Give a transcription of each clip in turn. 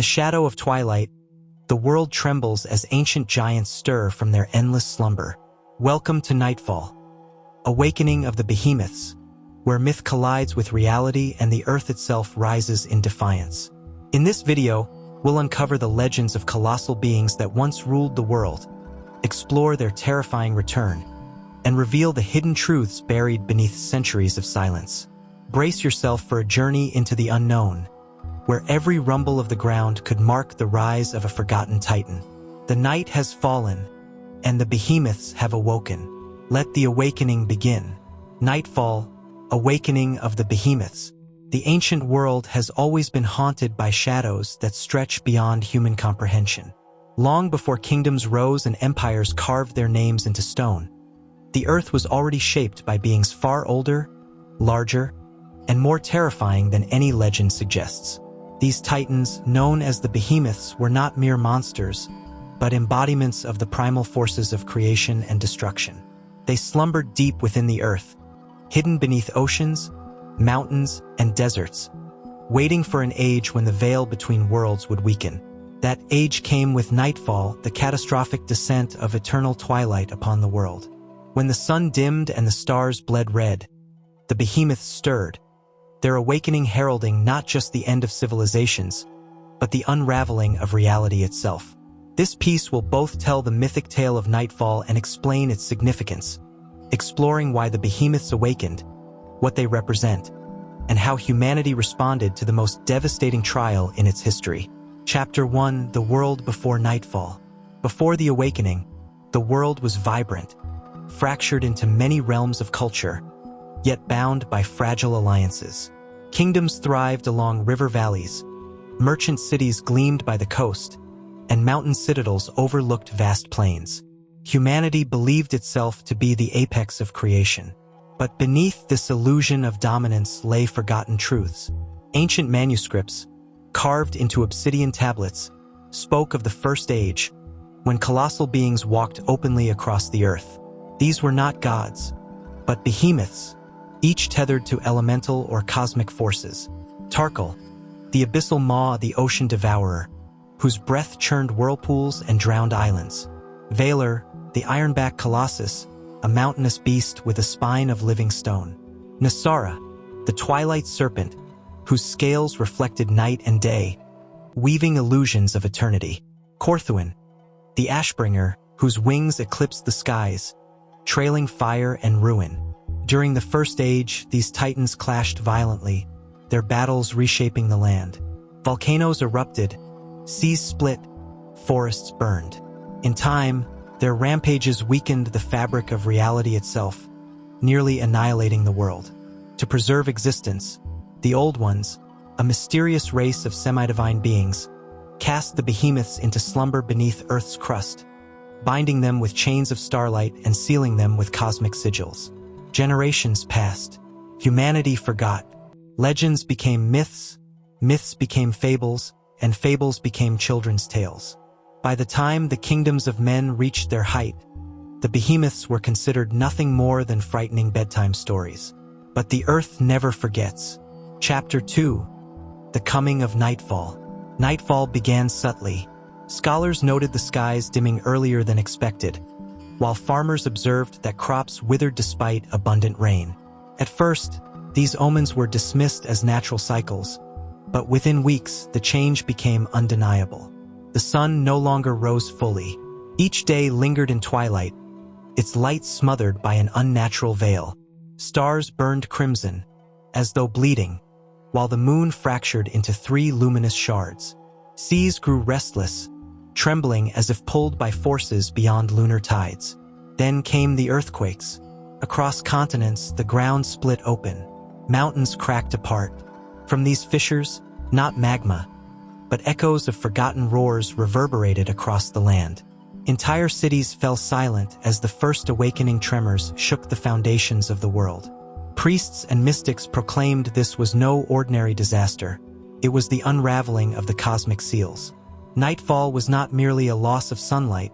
the shadow of twilight, the world trembles as ancient giants stir from their endless slumber. Welcome to Nightfall, awakening of the Behemoths, where myth collides with reality and the earth itself rises in defiance. In this video, we'll uncover the legends of colossal beings that once ruled the world, explore their terrifying return, and reveal the hidden truths buried beneath centuries of silence. Brace yourself for a journey into the unknown, where every rumble of the ground could mark the rise of a forgotten titan. The night has fallen, and the Behemoths have awoken. Let the awakening begin. Nightfall, awakening of the Behemoths. The ancient world has always been haunted by shadows that stretch beyond human comprehension. Long before kingdoms rose and empires carved their names into stone, the earth was already shaped by beings far older, larger, and more terrifying than any legend suggests. These titans, known as the Behemoths, were not mere monsters, but embodiments of the primal forces of creation and destruction. They slumbered deep within the earth, hidden beneath oceans, mountains, and deserts, waiting for an age when the veil between worlds would weaken. That age came with Nightfall, the catastrophic descent of eternal twilight upon the world. When the sun dimmed and the stars bled red, the Behemoths stirred, their awakening heralding not just the end of civilizations, but the unraveling of reality itself. This piece will both tell the mythic tale of Nightfall and explain its significance, exploring why the Behemoths awakened, what they represent, and how humanity responded to the most devastating trial in its history. Chapter 1: The World Before Nightfall. Before the awakening, the world was vibrant, fractured into many realms of culture, yet bound by fragile alliances. Kingdoms thrived along river valleys, merchant cities gleamed by the coast, and mountain citadels overlooked vast plains. Humanity believed itself to be the apex of creation. But beneath this illusion of dominance lay forgotten truths. Ancient manuscripts, carved into obsidian tablets, spoke of the First Age, when colossal beings walked openly across the earth. These were not gods, but behemoths, each tethered to elemental or cosmic forces. Tarkal, the abyssal maw, the ocean devourer, whose breath churned whirlpools and drowned islands. Valor, the ironback colossus, a mountainous beast with a spine of living stone. Nasara, the twilight serpent, whose scales reflected night and day, weaving illusions of eternity. Korthuin, the ashbringer, whose wings eclipsed the skies, trailing fire and ruin. During the First Age, these titans clashed violently, their battles reshaping the land. Volcanoes erupted, seas split, forests burned. In time, their rampages weakened the fabric of reality itself, nearly annihilating the world. To preserve existence, the Old Ones, a mysterious race of semi-divine beings, cast the Behemoths into slumber beneath Earth's crust, binding them with chains of starlight and sealing them with cosmic sigils. Generations passed. Humanity forgot. Legends became myths, myths became fables, and fables became children's tales. By the time the kingdoms of men reached their height, the Behemoths were considered nothing more than frightening bedtime stories. But the earth never forgets. Chapter 2: The Coming of Nightfall. Nightfall began subtly. Scholars noted the skies dimming earlier than expected, while farmers observed that crops withered despite abundant rain. At first, these omens were dismissed as natural cycles, but within weeks, the change became undeniable. The sun no longer rose fully. Each day lingered in twilight, its light smothered by an unnatural veil. Stars burned crimson, as though bleeding, while the moon fractured into 3 luminous shards. Seas grew restless, trembling as if pulled by forces beyond lunar tides. Then came the earthquakes. Across continents, the ground split open. Mountains cracked apart. From these fissures, not magma, but echoes of forgotten roars reverberated across the land. Entire cities fell silent as the first awakening tremors shook the foundations of the world. Priests and mystics proclaimed this was no ordinary disaster. It was the unraveling of the cosmic seals. Nightfall was not merely a loss of sunlight,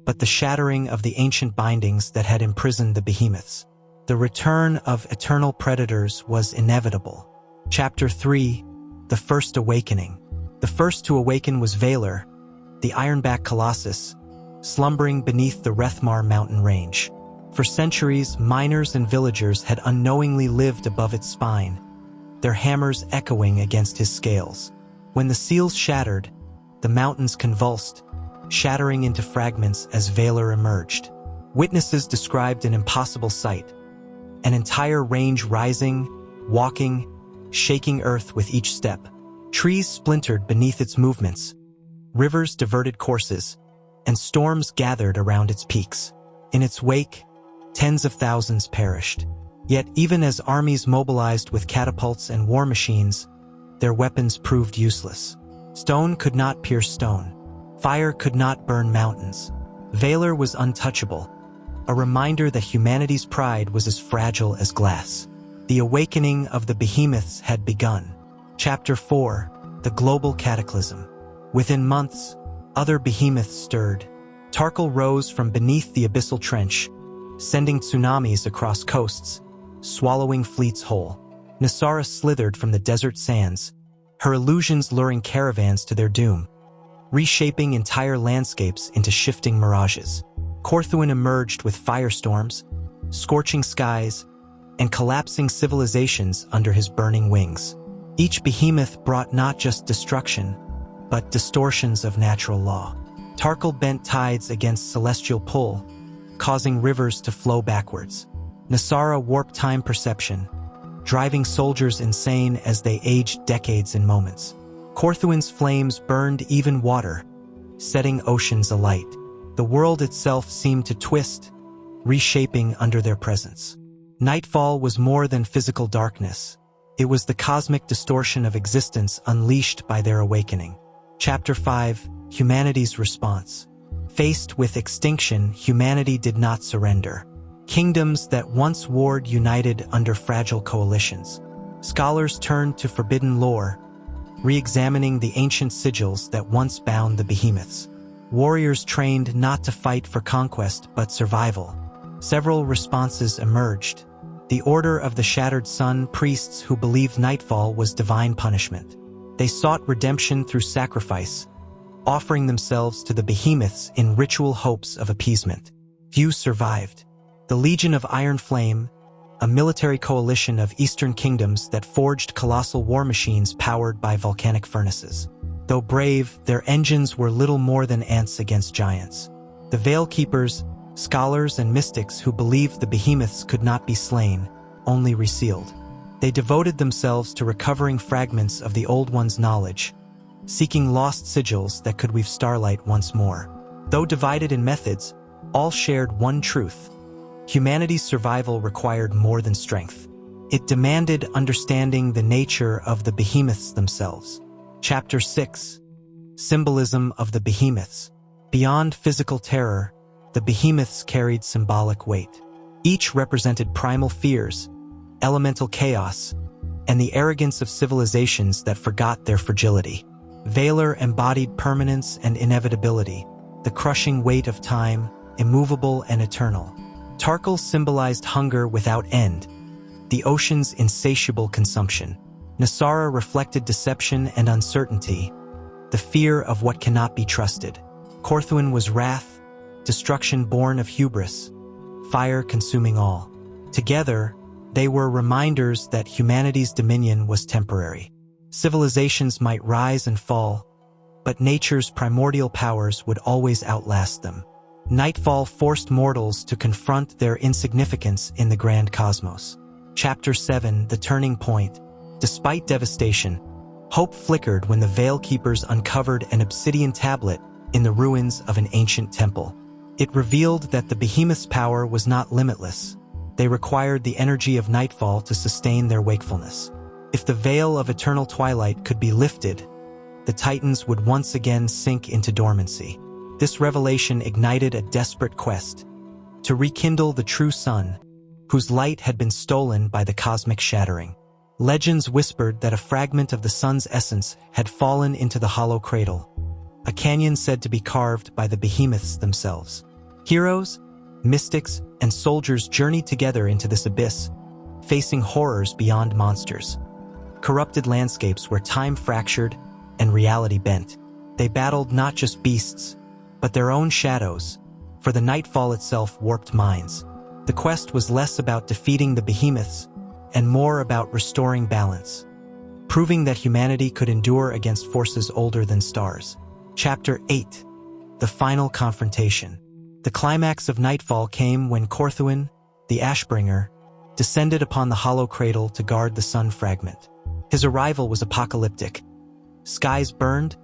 but the shattering of the ancient bindings that had imprisoned the Behemoths. The return of eternal predators was inevitable. Chapter 3: The First Awakening. The first to awaken was Valor, the ironback colossus, slumbering beneath the Rethmar mountain range. For centuries, miners and villagers had unknowingly lived above its spine, their hammers echoing against his scales. When the seals shattered, the mountains convulsed, shattering into fragments as Valor emerged. Witnesses described an impossible sight, an entire range rising, walking, shaking earth with each step. Trees splintered beneath its movements, rivers diverted courses, and storms gathered around its peaks. In its wake, tens of thousands perished. Yet even as armies mobilized with catapults and war machines, their weapons proved useless. Stone could not pierce stone. Fire could not burn mountains. Valor was untouchable, a reminder that humanity's pride was as fragile as glass. The awakening of the Behemoths had begun. Chapter 4: The Global Cataclysm. Within months, other behemoths stirred. Tarkal rose from beneath the abyssal trench, sending tsunamis across coasts, swallowing fleets whole. Nasara slithered from the desert sands, her illusions luring caravans to their doom, reshaping entire landscapes into shifting mirages. Korthuan emerged with firestorms, scorching skies, and collapsing civilizations under his burning wings. Each behemoth brought not just destruction, but distortions of natural law. Tarkal bent tides against celestial pull, causing rivers to flow backwards. Nasara warped time perception, driving soldiers insane as they aged decades in moments. Korthuan's flames burned even water, setting oceans alight. The world itself seemed to twist, reshaping under their presence. Nightfall was more than physical darkness. It was the cosmic distortion of existence unleashed by their awakening. Chapter 5: Humanity's Response. Faced with extinction, humanity did not surrender. Kingdoms that once warred united under fragile coalitions. Scholars turned to forbidden lore, re-examining the ancient sigils that once bound the behemoths. Warriors trained not to fight for conquest but survival. Several responses emerged. The Order of the Shattered Sun, priests who believed Nightfall was divine punishment. They sought redemption through sacrifice, offering themselves to the behemoths in ritual hopes of appeasement. Few survived. The Legion of Iron Flame, a military coalition of eastern kingdoms that forged colossal war machines powered by volcanic furnaces. Though brave, their engines were little more than ants against giants. The Veil Keepers, scholars and mystics who believed the behemoths could not be slain, only resealed. They devoted themselves to recovering fragments of the Old One's knowledge, seeking lost sigils that could weave starlight once more. Though divided in methods, all shared one truth: humanity's survival required more than strength. It demanded understanding the nature of the behemoths themselves. Chapter 6: Symbolism of the Behemoths. Beyond physical terror, the behemoths carried symbolic weight. Each represented primal fears, elemental chaos, and the arrogance of civilizations that forgot their fragility. Valor embodied permanence and inevitability, the crushing weight of time, immovable and eternal. Tarkal symbolized hunger without end, the ocean's insatiable consumption. Nasara reflected deception and uncertainty, the fear of what cannot be trusted. Korthuan was wrath, destruction born of hubris, fire consuming all. Together, they were reminders that humanity's dominion was temporary. Civilizations might rise and fall, but nature's primordial powers would always outlast them. Nightfall forced mortals to confront their insignificance in the grand cosmos. Chapter 7: The Turning Point. Despite devastation, hope flickered when the Veil Keepers uncovered an obsidian tablet in the ruins of an ancient temple. It revealed that the behemoth's power was not limitless. They required the energy of Nightfall to sustain their wakefulness. If the veil of eternal twilight could be lifted, the Titans would once again sink into dormancy. This revelation ignited a desperate quest to rekindle the true sun, whose light had been stolen by the cosmic shattering. Legends whispered that a fragment of the sun's essence had fallen into the hollow cradle, a canyon said to be carved by the behemoths themselves. Heroes, mystics, and soldiers journeyed together into this abyss, facing horrors beyond monsters. Corrupted landscapes where time fractured and reality bent. They battled not just beasts, but their own shadows, for the Nightfall itself warped minds. The quest was less about defeating the Behemoths and more about restoring balance, proving that humanity could endure against forces older than stars. Chapter 8. The Final Confrontation. The climax of Nightfall came when Korthuin, the Ashbringer, descended upon the hollow cradle to guard the sun fragment. His arrival was apocalyptic. Skies burned,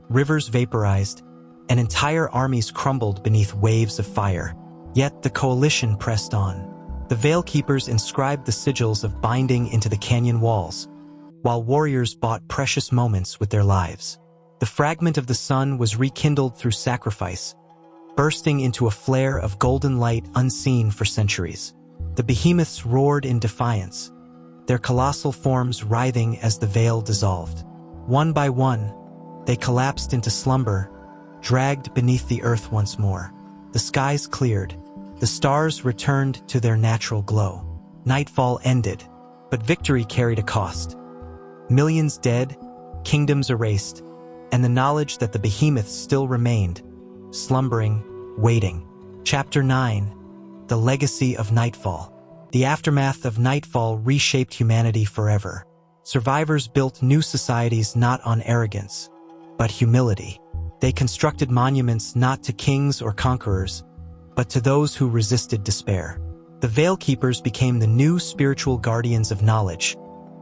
rivers vaporized, and entire armies crumbled beneath waves of fire. Yet the coalition pressed on. The Veil Keepers inscribed the sigils of binding into the canyon walls, while warriors bought precious moments with their lives. The fragment of the sun was rekindled through sacrifice, bursting into a flare of golden light unseen for centuries. The Behemoths roared in defiance, their colossal forms writhing as the veil dissolved. One by one, they collapsed into slumber, dragged beneath the earth once more. The skies cleared, the stars returned to their natural glow. Nightfall ended, but victory carried a cost. Millions dead, kingdoms erased, and the knowledge that the Behemoths still remained, slumbering, waiting. Chapter 9. The Legacy of Nightfall. The aftermath of Nightfall reshaped humanity forever. Survivors built new societies not on arrogance, but humility. They constructed monuments not to kings or conquerors, but to those who resisted despair. The Veil Keepers became the new spiritual guardians of knowledge,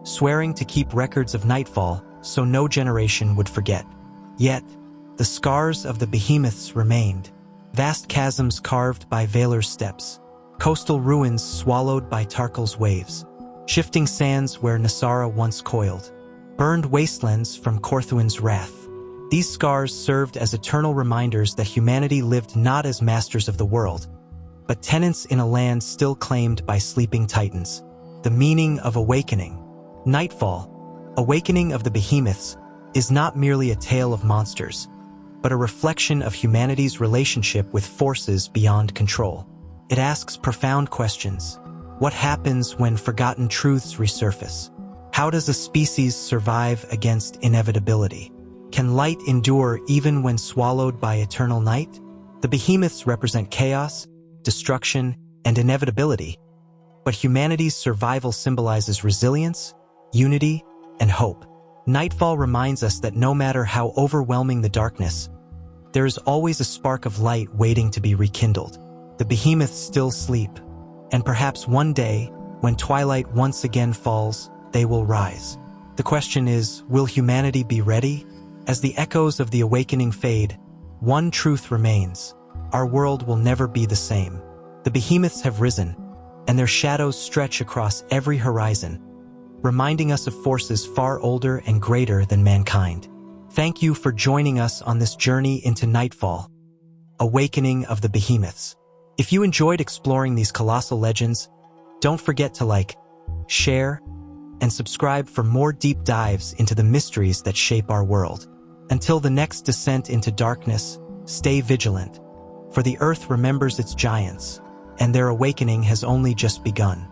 swearing to keep records of Nightfall so no generation would forget. Yet, the scars of the Behemoths remained. Vast chasms carved by Valar's steps, coastal ruins swallowed by Tarkal's waves, shifting sands where Nasara once coiled, burned wastelands from Korthuin's wrath. These scars served as eternal reminders that humanity lived not as masters of the world, but tenants in a land still claimed by sleeping titans. The meaning of awakening. Nightfall, Awakening of the Behemoths, is not merely a tale of monsters, but a reflection of humanity's relationship with forces beyond control. It asks profound questions. What happens when forgotten truths resurface? How does a species survive against inevitability? Can light endure even when swallowed by eternal night? The Behemoths represent chaos, destruction, and inevitability, but humanity's survival symbolizes resilience, unity, and hope. Nightfall reminds us that no matter how overwhelming the darkness, there is always a spark of light waiting to be rekindled. The Behemoths still sleep, and perhaps one day, when twilight once again falls, they will rise. The question is, will humanity be ready? As the echoes of the awakening fade, one truth remains: our world will never be the same. The Behemoths have risen, and their shadows stretch across every horizon, reminding us of forces far older and greater than mankind. Thank you for joining us on this journey into Nightfall, Awakening of the Behemoths. If you enjoyed exploring these colossal legends, don't forget to like, share, and subscribe for more deep dives into the mysteries that shape our world. Until the next descent into darkness, stay vigilant, for the earth remembers its giants, and their awakening has only just begun.